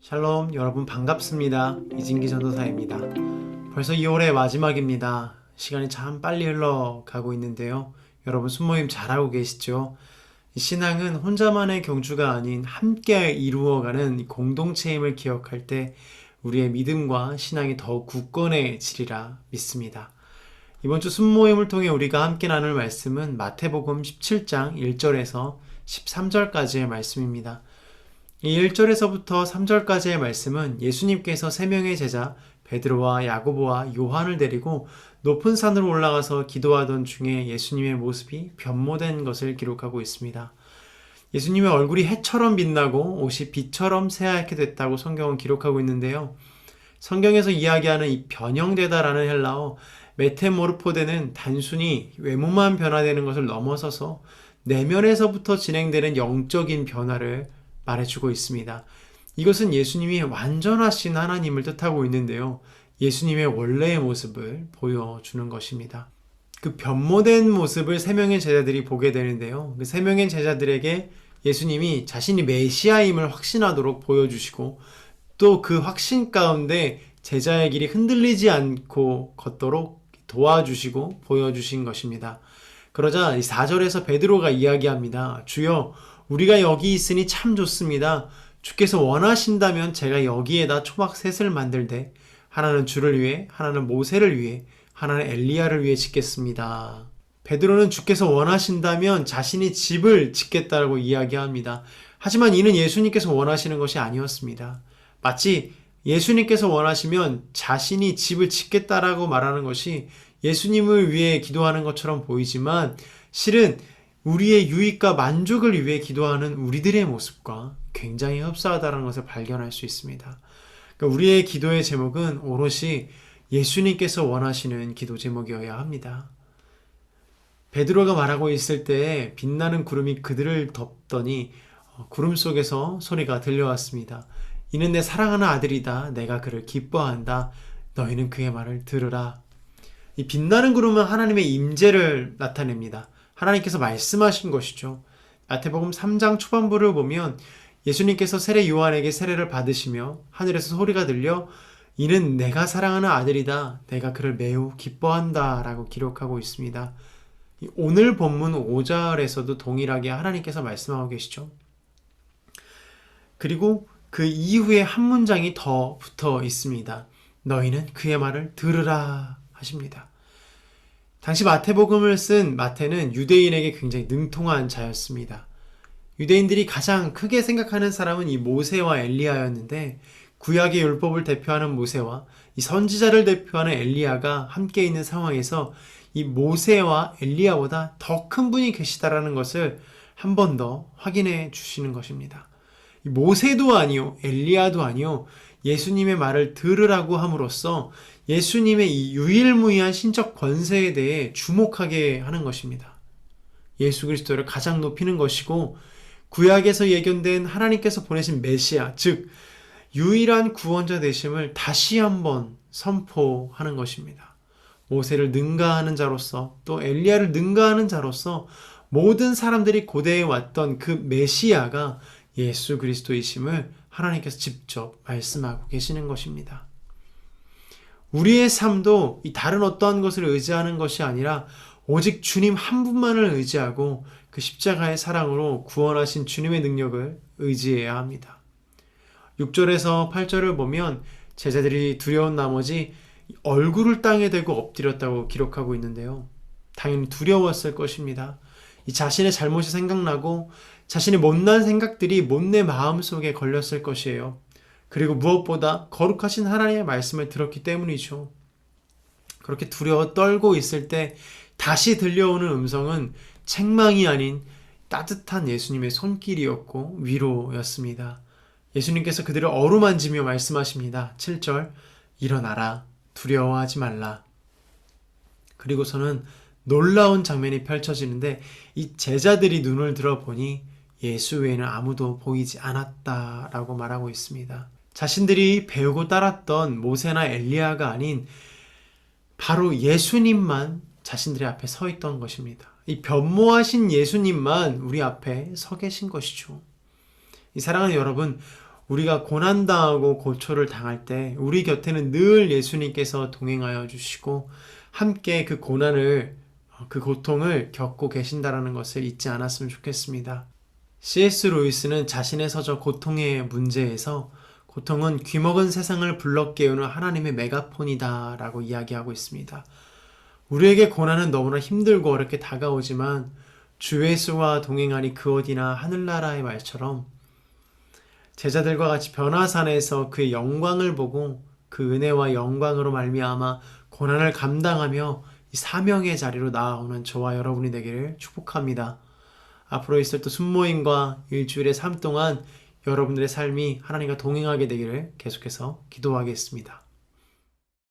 샬롬, 여러분 반갑습니다. 이진기 전도사입니다. 벌써 2월의 마지막입니다. 시간이 참 빨리 흘러가고 있는데요. 여러분 순모임 잘하고 계시죠? 신앙은 혼자만의 경주가 아닌 함께 이루어가는 공동체임을 기억할 때 우리의 믿음과 신앙이 더욱 굳건해지리라 믿습니다. 이번 주 순모임을 통해 우리가 함께 나눌 말씀은 마태복음 17장 1절에서 13절까지의 말씀입니다. 이 1절에서부터 3절까지의 말씀은 예수님께서 세 명의 제자 베드로와 야고보와 요한을 데리고 높은 산으로 올라가서 기도하던 중에 예수님의 모습이 변모된 것을 기록하고 있습니다. 예수님의 얼굴이 해처럼 빛나고 옷이 빛처럼 새하얗게 됐다고 성경은 기록하고 있는데요. 성경에서 이야기하는 이 변형되다라는 헬라어 메테모르포데는 단순히 외모만 변화되는 것을 넘어서서 내면에서부터 진행되는 영적인 변화를 말해주고 있습니다. 이것은 예수님이 완전하신 하나님을 뜻하고 있는데요. 예수님의 원래의 모습을 보여주는 것입니다. 그 변모된 모습을 세 명의 제자들이 보게 되는데요. 그 세 명의 제자들에게 예수님이 자신이 메시아임을 확신하도록 보여주시고 또 그 확신 가운데 제자의 길이 흔들리지 않고 걷도록 도와주시고 보여주신 것입니다. 그러자 4절에서 베드로가 이야기합니다. 주여, 우리가 여기 있으니 참 좋습니다. 주께서 원하신다면 제가 여기에다 초막셋을 만들되 하나는 주를 위해, 하나는 모세를 위해, 하나는 엘리야를 위해 짓겠습니다. 베드로는 주께서 원하신다면 자신이 집을 짓겠다고 이야기합니다. 하지만 이는 예수님께서 원하시는 것이 아니었습니다. 마치 예수님께서 원하시면 자신이 집을 짓겠다라고 말하는 것이 예수님을 위해 기도하는 것처럼 보이지만 실은 우리의 유익과 만족을 위해 기도하는 우리들의 모습과 굉장히 흡사하다는 것을 발견할 수 있습니다. 그러니까 우리의 기도의 제목은 오롯이 예수님께서 원하시는 기도 제목이어야 합니다. 베드로가 말하고 있을 때 빛나는 구름이 그들을 덮더니 구름 속에서 소리가 들려왔습니다. 이는 내 사랑하는 아들이다. 내가 그를 기뻐한다. 너희는 그의 말을 들으라. 이 빛나는 구름은 하나님의 임재를 나타냅니다. 하나님께서 말씀하신 것이죠. 마태복음 3장 초반부를 보면 예수님께서 세례 요한에게 세례를 받으시며 하늘에서 소리가 들려 이는 내가 사랑하는 아들이다. 내가 그를 매우 기뻐한다 라고 기록하고 있습니다. 오늘 본문 5절에서도 동일하게 하나님께서 말씀하고 계시죠. 그리고 그 이후에 한 문장이 더 붙어 있습니다. 너희는 그의 말을 들으라 하십니다. 당시 마태복음을 쓴 마태는 유대인에게 굉장히 능통한 자였습니다. 유대인들이 가장 크게 생각하는 사람은 이 모세와 엘리야였는데 구약의 율법을 대표하는 모세와 이 선지자를 대표하는 엘리야가 함께 있는 상황에서 이 모세와 엘리야보다 더 큰 분이 계시다라는 것을 한 번 더 확인해 주시는 것입니다. 이 모세도 아니요 엘리야도 아니요 예수님의 말을 들으라고 함으로써 예수님의 이 유일무이한 신적 권세에 대해 주목하게 하는 것입니다. 예수 그리스도를 가장 높이는 것이고 구약에서 예견된 하나님께서 보내신 메시아, 즉 유일한 구원자 되심을 다시 한번 선포하는 것입니다. 모세를 능가하는 자로서 또 엘리야를 능가하는 자로서 모든 사람들이 고대해 왔던 그 메시아가 예수 그리스도이심을 하나님께서 직접 말씀하고 계시는 것입니다. 우리의 삶도 이 다른 어떠한 것을 의지하는 것이 아니라 오직 주님 한 분만을 의지하고 그 십자가의 사랑으로 구원하신 주님의 능력을 의지해야 합니다. 6절에서 8절을 보면 제자들이 두려운 나머지 얼굴을 땅에 대고 엎드렸다고 기록하고 있는데요. 당연히 두려웠을 것입니다. 이 자신의 잘못이 생각나고 자신의 못난 생각들이 못내 마음속에 걸렸을 것이에요. 그리고 무엇보다 거룩하신 하나님의 말씀을 들었기 때문이죠. 그렇게 두려워 떨고 있을 때 다시 들려오는 음성은 책망이 아닌 따뜻한 예수님의 손길이었고 위로였습니다. 예수님께서 그들을 어루만지며 말씀하십니다. 7절 일어나라 두려워하지 말라. 그리고서는 놀라운 장면이 펼쳐지는데 이 제자들이 눈을 들어보니 예수 외에는 아무도 보이지 않았다라고 말하고 있습니다. 자신들이 배우고 따랐던 모세나 엘리야가 아닌 바로 예수님만 자신들의 앞에 서 있던 것입니다. 이 변모하신 예수님만 우리 앞에 서 계신 것이죠. 이 사랑하는 여러분, 우리가 고난당하고 고초를 당할 때 우리 곁에는 늘 예수님께서 동행하여 주시고 함께 그 고난을 그 고통을 겪고 계신다라는 것을 잊지 않았으면 좋겠습니다. C.S. 루이스는 자신의 서적 고통의 문제에서 고통은 귀먹은 세상을 불러 깨우는 하나님의 메가폰이다 라고 이야기하고 있습니다. 우리에게 고난은 너무나 힘들고 어렵게 다가오지만 주 예수와 동행하니 그 어디나 하늘나라의 말처럼 제자들과 같이 변화산에서 그의 영광을 보고 그 은혜와 영광으로 말미암아 고난을 감당하며 이 사명의 자리로 나아오는 저와 여러분이 되기를 축복합니다. 앞으로 있을 또 순모임과 일주일의 삶 동안 여러분들의 삶이 하나님과 동행하게 되기를 계속해서 기도하겠습니다.